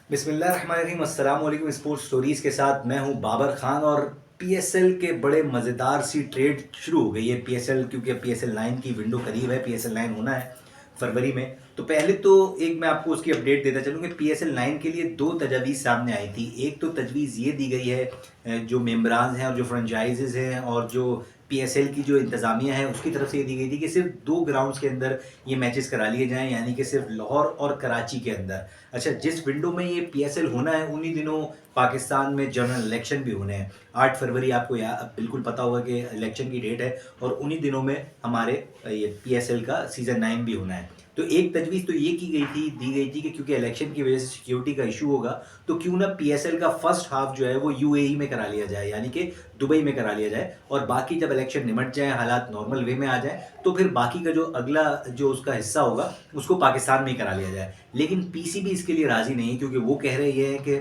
बिस्मिल्लाहिर्रहमानिर्रहीम, अस्सलाम वालेकुम। स्पोर्ट्स स्टोरीज़ के साथ मैं हूं बाबर खान। और पीएसएल के बड़े मज़ेदार सी ट्रेड शुरू हो गई है। पीएसएल, क्योंकि पीएसएल 9 की विंडो करीब है। पीएसएल 9 होना है फरवरी में। तो पहले तो एक मैं आपको उसकी अपडेट देता चलूँ कि पीएसएल 9 के लिए दो तजवीज़ सामने आई थी। एक तो तजवीज़ ये दी गई है, जो मेम्बरान हैं और जो फ्रेंचाइजीज़ हैं और जो पीएसएल की जो इंतज़ामिया है उसकी तरफ से ये दी गई थी कि सिर्फ दो ग्राउंड्स के अंदर ये मैचेस करा लिए जाएं, यानी कि सिर्फ लाहौर और कराची के अंदर। अच्छा, जिस विंडो में ये पीएसएल होना है उन्हीं दिनों पाकिस्तान में जनरल इलेक्शन भी होने हैं। 8 फरवरी आपको बिल्कुल पता होगा कि इलेक्शन की डेट है। और उन्हीं दिनों में हमारे ये पीएसएल का सीज़न 9 भी होना है। तो एक तजवीज़ तो ये दी गई थी कि क्योंकि इलेक्शन की वजह से सिक्योरिटी का इशू होगा, तो क्यों ना पीएसएल का फर्स्ट हाफ जो है वो यूएई में करा लिया जाए, यानी कि दुबई में करा लिया जाए। और बाकी जब इलेक्शन निमट जाए, हालात नॉर्मल वे में आ जाए, तो फिर बाकी का जो अगला जो उसका हिस्सा होगा उसको पाकिस्तान में ही करा लिया जाए। लेकिन पीसीबी इसके लिए राज़ी नहीं है, क्योंकि वो कह रहे ये हैं कि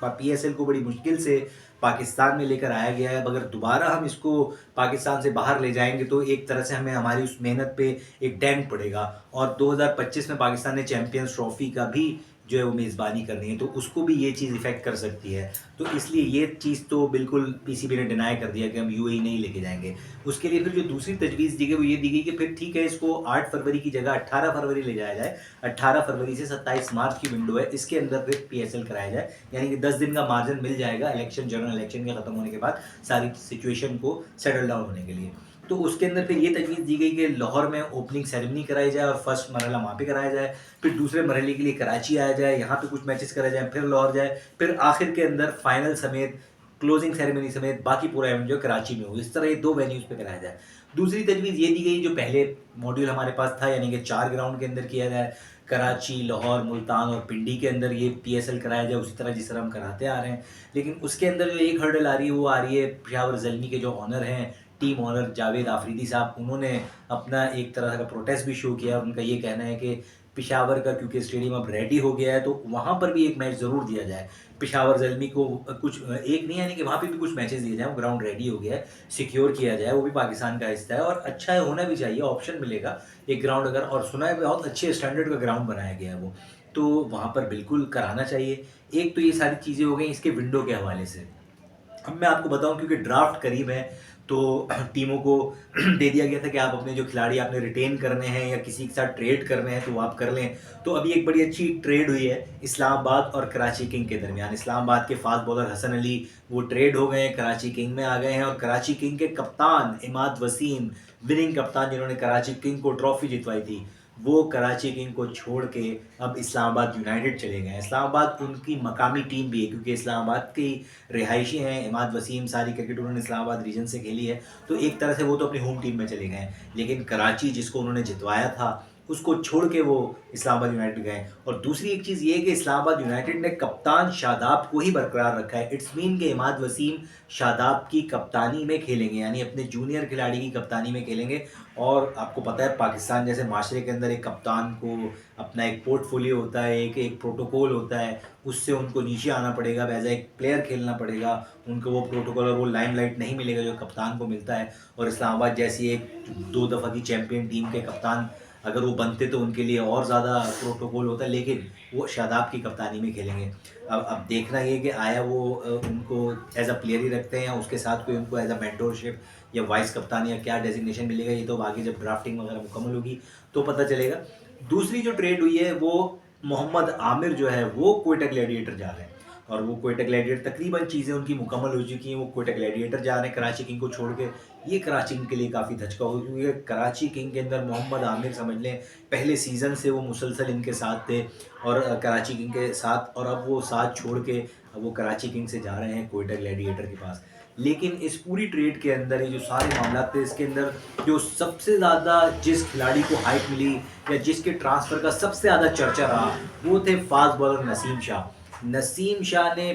पीएसएल को बड़ी मुश्किल से पाकिस्तान में लेकर आया गया है। अब अगर दोबारा हम इसको पाकिस्तान से बाहर ले जाएंगे तो एक तरह से हमें हमारी उस मेहनत पे एक डेंट पड़ेगा। और 2025 में पाकिस्तान ने चैंपियंस ट्रॉफी का भी जो है वो मेज़बानी करनी है, तो उसको भी ये चीज़ इफ़ेक्ट कर सकती है। तो इसलिए ये चीज़ तो बिल्कुल पीसीबी ने डिनाई कर दिया कि हम यूएई नहीं लेके जाएंगे। उसके लिए फिर जो दूसरी तजवीज़ दी गई वो ये दी गई कि फिर ठीक है, इसको 8 फरवरी की जगह 18 फरवरी ले जाया जाए। 18 फरवरी से 27 मार्च की विंडो है, इसके अंदर फिर पीएसएल कराया जाए। यानी कि 10 दिन का मार्जिन मिल जाएगा इलेक्शन, जनरल इलेक्शन के ख़त्म होने के बाद सारी सिचुएशन को सेटल डाउन होने के लिए। तो उसके अंदर फिर ये तजवीज़ दी गई कि लाहौर में ओपनिंग सेरेमनी कराई जाए और फर्स्ट मरहला वहाँ पे कराया जाए। फिर दूसरे मरहले के लिए कराची आया जाए, यहाँ पे कुछ मैचेस कराए जाएँ, फिर लाहौर जाए, फिर आखिर के अंदर फाइनल समेत क्लोजिंग सेरेमनी समेत बाकी पूरा इवेंट जो कराची में हो। इस तरह ये 2 वेन्यूज़ पे कराया जाए। दूसरी तजवीज़ ये दी गई, जो पहले मॉड्यूल हमारे पास था, यानी कि 4 ग्राउंड के अंदर किया जाए। कराची, लाहौर, मुल्तान और पिंडी के अंदर ये पीएसएल कराया जाए उसी तरह जिस तरह हम कराते आ रहे हैं। लेकिन उसके अंदर जो एक हर्डल आ रही है वो आ रही है पेशावर ज़ल्मी के जो ओनर हैं, टीम ओनर जावेद आफरीदी साहब, उन्होंने अपना एक तरह का प्रोटेस्ट भी शो किया। उनका ये कहना है कि पेशावर का क्योंकि स्टेडियम अब रेडी हो गया है तो वहाँ पर भी एक मैच ज़रूर दिया जाए। पेशावर ज़ल्मी को कुछ एक नहीं, यानी कि वहाँ पे भी कुछ मैचेस दिए जाएँ। वो ग्राउंड रेडी हो गया है, सिक्योर किया जाए, वो भी पाकिस्तान का हिस्सा है और अच्छा है, होना भी चाहिए, ऑप्शन मिलेगा एक ग्राउंड अगर। और सुना है बहुत अच्छे स्टैंडर्ड का ग्राउंड बनाया गया है वो, तो वहाँ पर बिल्कुल कराना चाहिए। एक तो ये सारी चीज़ें हो गई इसके विंडो के हवाले से। अब मैं आपको बताऊं, क्योंकि ड्राफ्ट करीब है तो टीमों को दे दिया गया था कि आप अपने जो खिलाड़ी आपने रिटेन करने हैं या किसी के साथ ट्रेड करने हैं तो वो आप कर लें। तो अभी एक बड़ी अच्छी ट्रेड हुई है इस्लामाबाद और कराची किंग के दरमियान। इस्लामाबाद के फास्ट बॉलर हसन अली वो ट्रेड हो गए हैं, कराची किंग में आ गए हैं। और कराची किंग के कप्तान इमाद वसीम, विनिंग कप्तान जिन्होंने कराची किंग को ट्रॉफी जितवाई थी, वो कराची किंग को छोड़ के अब इस्लामाबाद यूनाइटेड चले गए हैं। इस्लामाबाद उनकी मकामी टीम भी है, क्योंकि इस्लामाबाद की रिहायशी हैं इमाद वसीम, सारी क्रिकेट उन्होंने इस्लामाबाद रीजन से खेली है, तो एक तरह से वो तो अपनी होम टीम में चले गए हैं। लेकिन कराची जिसको उन्होंने जितवाया था उसको छोड़ के वो इस्लामाबाद यूनाइटेड गए। और दूसरी एक चीज़ ये है कि इस्लामाबाद यूनाइटेड ने कप्तान शादाब को ही बरकरार रखा है। इट्स मीन के इमाद वसीम शादाब की कप्तानी में खेलेंगे, यानी अपने जूनियर खिलाड़ी की कप्तानी में खेलेंगे। और आपको पता है पाकिस्तान जैसे माशरे के अंदर एक कप्तान को अपना एक पोर्टफोलियो होता है, एक एक प्रोटोकॉल होता है, उससे उनको नीचे आना पड़ेगा, एज एक प्लेयर खेलना पड़ेगा। उनको वो प्रोटोकॉल और वो लाइमलाइट नहीं मिलेगा जो कप्तान को मिलता है। और इस्लामाबाद जैसी एक 2 दफ़ा की चैंपियन टीम के कप्तान अगर वो बनते तो उनके लिए और ज़्यादा प्रोटोकॉल होता है, लेकिन वो शादाब की कप्तानी में खेलेंगे। अब देखना ये कि आया वो उनको एज अ प्लेयर ही रखते हैं या उसके साथ कोई उनको एज अ मेंटोरशिप या वाइस कप्तान या क्या डेजिग्नेशन मिलेगा, ये तो आगे जब ड्राफ्टिंग वगैरह मुकम्मल होगी तो पता चलेगा। दूसरी जो ट्रेड हुई है वो मोहम्मद आमिर जो है वो कोयटा ग्लैडिएटर जा रहे हैं। और वो कोयटा ग्लैडिएटर तकरीबन चीज़ें उनकी मुकम्मल हो चुकी हैं, वो कोयटा ग्लैडिएटर जा रहे हैं कराची किंग को छोड़ के। ये कराची किंग के लिए काफ़ी धचका हो, क्योंकि कराची किंग के अंदर मोहम्मद आमिर समझ लें पहले सीज़न से वो मुसलसल इनके साथ थे और कराची किंग के साथ, और अब वो साथ छोड़ के अब वो कराची किंग से जा रहे हैं कोयटा ग्लैडिएटर के पास। लेकिन इस पूरी ट्रेड के अंदर ये जो सारे मामला थे, इसके अंदर जो सबसे ज़्यादा जिस खिलाड़ी को हाइप मिली या जिसके ट्रांसफ़र का सबसे ज़्यादा चर्चा रहा वो थे फास्ट बॉलर नसीम शाह। नसीम शाह ने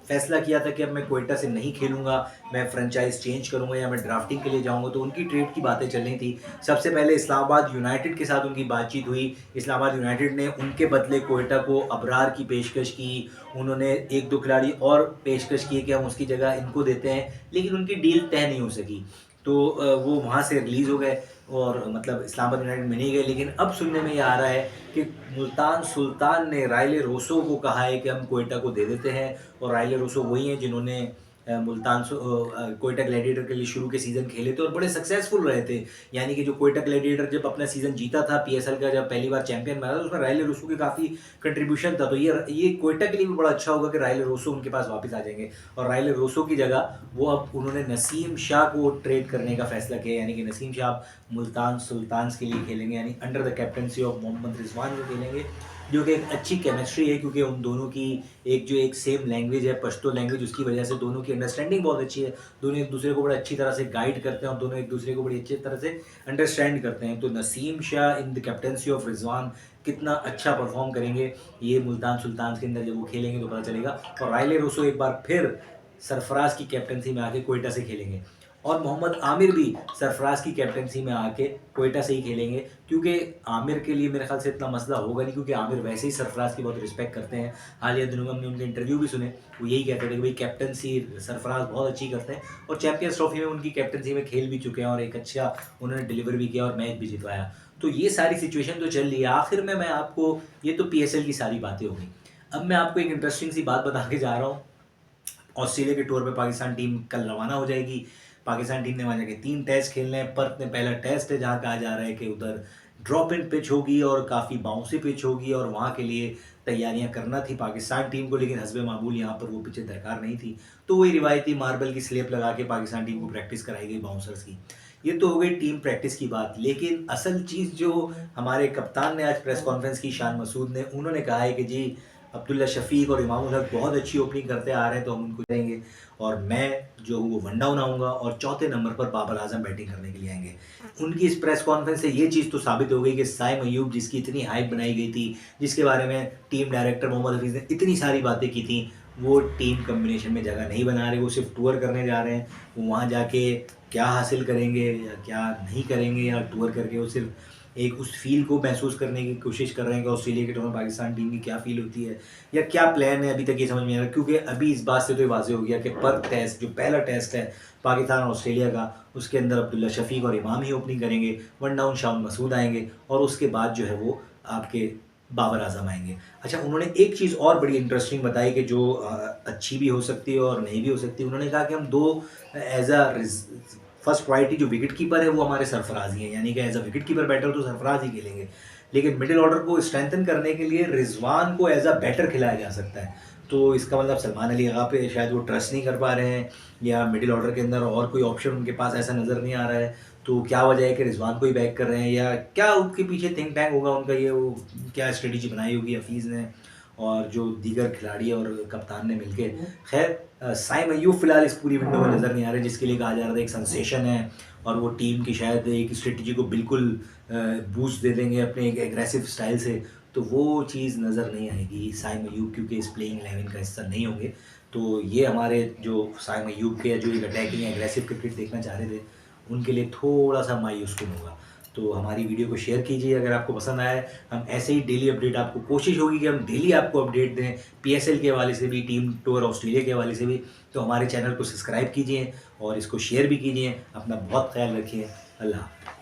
फैसला किया था कि अब मैं कोयटा से नहीं खेलूँगा, मैं फ्रेंचाइज़ चेंज करूँगा या मैं ड्राफ्टिंग के लिए जाऊँगा। तो उनकी ट्रेड की बातें चल रही थी। सबसे पहले इस्लामाबाद यूनाइटेड के साथ उनकी बातचीत हुई। इस्लामाबाद यूनाइटेड ने उनके बदले कोयटा को अबरार की पेशकश की। उन्होंने 1-2 खिलाड़ी और पेशकश किए कि हम उसकी जगह इनको देते हैं, लेकिन उनकी डील तय नहीं हो सकी। तो वो वहाँ से रिलीज़ हो गए और मतलब इस्लामाबाद यूनाइटेड में नहीं गए। लेकिन अब सुनने में ये आ रहा है कि मुल्तान सुल्तान ने राइले रोसो को कहा है कि हम क्वेटा को दे देते हैं, और राइले रोसो वही हैं जिन्होंने क्वेटा ग्लैडिएटर के लिए शुरू के सीज़न खेले थे और बड़े सक्सेसफुल रहे थे। यानी कि जो क्वेटा ग्लैडिएटर जब अपना सीज़न जीता था पीएसएल का, जब पहली बार चैंपियन बना था, उसमें राइले रोसो की काफ़ी कंट्रीब्यूशन था। तो ये क्वेटा के लिए भी बड़ा अच्छा होगा कि राइले रोसो उनके पास वापस आ जाएंगे, और राइले रोसो की जगह वो अब उन्होंने नसीम शाह को ट्रेड करने का फैसला किया। यानी कि नसीम शाह मुल्तान सुल्तान्स के लिए खेलेंगे, यानी under the captaincy of Mohammad Rizwan को खेलेंगे, जो कि एक अच्छी केमिस्ट्री है क्योंकि उन दोनों की एक सेम लैंग्वेज है, पश्तो लैंग्वेज, उसकी वजह से दोनों की अंडरस्टैंडिंग बहुत अच्छी है। दोनों एक दूसरे को बड़ा अच्छी तरह से गाइड करते हैं और दोनों एक दूसरे को बड़ी अच्छी तरह से अंडरस्टैंड करते हैं। तो Naseem Shah in the captaincy of Rizwan कितना अच्छा परफॉर्म करेंगे ये मुल्तान सुल्तान के अंदर जब वो खेलेंगे तो पता चलेगा। और राइले रोसो एक बार फिर सरफराज की कैप्टनसी में आके क्वेटा से खेलेंगे, और मोहम्मद आमिर भी सरफराज की कैप्टनसी में आके क्वेटा से ही खेलेंगे, क्योंकि आमिर के लिए मेरे ख्याल से इतना मसला होगा नहीं, क्योंकि आमिर वैसे ही सरफराज की बहुत रिस्पेक्ट करते हैं। हालिया दिनों में हमने उनके इंटरव्यू भी सुने, वो यही कहते थे कि भाई कैप्टनसी सरफराज बहुत अच्छी करते हैं, और चैंपियंस ट्रॉफी में उनकी कैप्टनसी में खेल भी चुके हैं और एक अच्छा उन्होंने डिलीवर भी किया और मैच भी जितवाया। तो ये सारी सिचुएशन तो चल रही है। आखिर में मैं आपको, ये तो पीएसएल की सारी बातें हो गई, अब मैं आपको एक इंटरेस्टिंग सी बात बता के जा रहा हूँ। ऑस्ट्रेलिया के टूर पे पाकिस्तान टीम कल रवाना हो जाएगी। पाकिस्तान टीम ने वहाँ जाके 3 टेस्ट खेलने हैं। पर्थ में पहला टेस्ट है जहाँ कहा जा रहा है कि उधर ड्रॉप इन पिच होगी और काफ़ी बाउंसी पिच होगी, और वहाँ के लिए तैयारियां करना थी पाकिस्तान टीम को, लेकिन हस्बे मामूल यहाँ पर वो पिचें दरकार नहीं थी, तो वही रिवायती मार्बल की स्लेब लगा के पाकिस्तान टीम को प्रैक्टिस कराई गई बाउंसर्स की। ये तो हो गई टीम प्रैक्टिस की बात, लेकिन असल चीज़ जो हमारे कप्तान ने आज प्रेस कॉन्फ्रेंस की, शान मसूद ने, उन्होंने कहा है कि जी अब्दुल्ला शफीक और इमामुल हक बहुत अच्छी ओपनिंग करते आ रहे हैं तो हम उनको देंगे, और मैं जो हूँ वो वन डाउन आऊँगा और चौथे नंबर पर बाबर आजम बैटिंग करने के लिए आएंगे। उनकी इस प्रेस कॉन्फ्रेंस से ये चीज़ तो साबित हो गई कि साइम अयूब, जिसकी इतनी हाइप बनाई गई थी, जिसके बारे में टीम डायरेक्टर मोहम्मद हफीज़ ने इतनी सारी बातें की थी, वो टीम कम्बिनेशन में जगह नहीं बना रहे। वो सिर्फ टूर करने जा रहे हैं। वो वहाँ जाके क्या हासिल करेंगे या क्या नहीं करेंगे, या टूर करके वो सिर्फ एक उस फील को महसूस करने की कोशिश कर रहे हैं कि ऑस्ट्रेलिया के टूर में पाकिस्तान टीम की क्या फील होती है या क्या प्लान है, अभी तक ये समझ में आ रहा है। क्योंकि अभी इस बात से तो ये वाज़ेह हो गया कि पर्थ टेस्ट, जो पहला टेस्ट है पाकिस्तान और ऑस्ट्रेलिया का, उसके अंदर अब्दुल्ला शफीक और इमाम ही ओपनिंग करेंगे, वन डाउन शान मसूद आएंगे, और उसके बाद जो है वो आपके बाबर आजम आएंगे। अच्छा, उन्होंने एक चीज़ और बड़ी इंटरेस्टिंग बताई कि जो अच्छी भी हो सकती है और नहीं भी हो सकती। उन्होंने कहा कि हम दो एज अ फर्स्ट प्रायोरिटी जो विकेट कीपर है वो हमारे सरफराज ही हैं, यानी कि as a wicket keeper batter तो सरफराज ही खेलेंगे, लेकिन मिडिल ऑर्डर को स्ट्रेंथन करने के लिए रिजवान को एज अ बैटर खिलाया जा सकता है। तो इसका मतलब सलमान अली आगा पे शायद वो ट्रस्ट नहीं कर पा रहे हैं, या मिडिल ऑर्डर के अंदर और कोई ऑप्शन उनके पास ऐसा नज़र नहीं आ रहा है। तो क्या वजह है कि रिजवान को ही बैक कर रहे हैं, या क्या उनके पीछे थिंक टैंक होगा उनका, ये वो क्या स्ट्रेटेजी बनाई होगी हफीज़ ने और जो दीगर खिलाड़ी और कप्तान ने मिलके। खैर साइम अयूब फ़िलहाल इस पूरी विंडो में नज़र नहीं आ रहे, जिसके लिए कहा जा रहा था एक सेंसेशन है और वो टीम की शायद एक स्ट्रेटजी को बिल्कुल बूस्ट दे देंगे अपने एक एग्रेसिव स्टाइल से। तो वो चीज़ नज़र नहीं आएगी साइम अयूब, क्योंकि इस प्लेइंग 11 का हिस्सा नहीं होंगे। तो ये हमारे जो साइम अयूब के जो एक अटैकिंग एग्रेसिव क्रिकेट देखना चाह रहे थे, उनके लिए थोड़ा सा मायूसकुन होगा। तो हमारी वीडियो को शेयर कीजिए अगर आपको पसंद आया है। हम ऐसे ही डेली अपडेट, आपको कोशिश होगी कि हम डेली आपको अपडेट दें, पीएसएल के हवाले से भी, टीम टूर ऑस्ट्रेलिया के हवाले से भी। तो हमारे चैनल को सब्सक्राइब कीजिए और इसको शेयर भी कीजिए। अपना बहुत ख्याल रखिए। अल्लाह हाफ़िज़।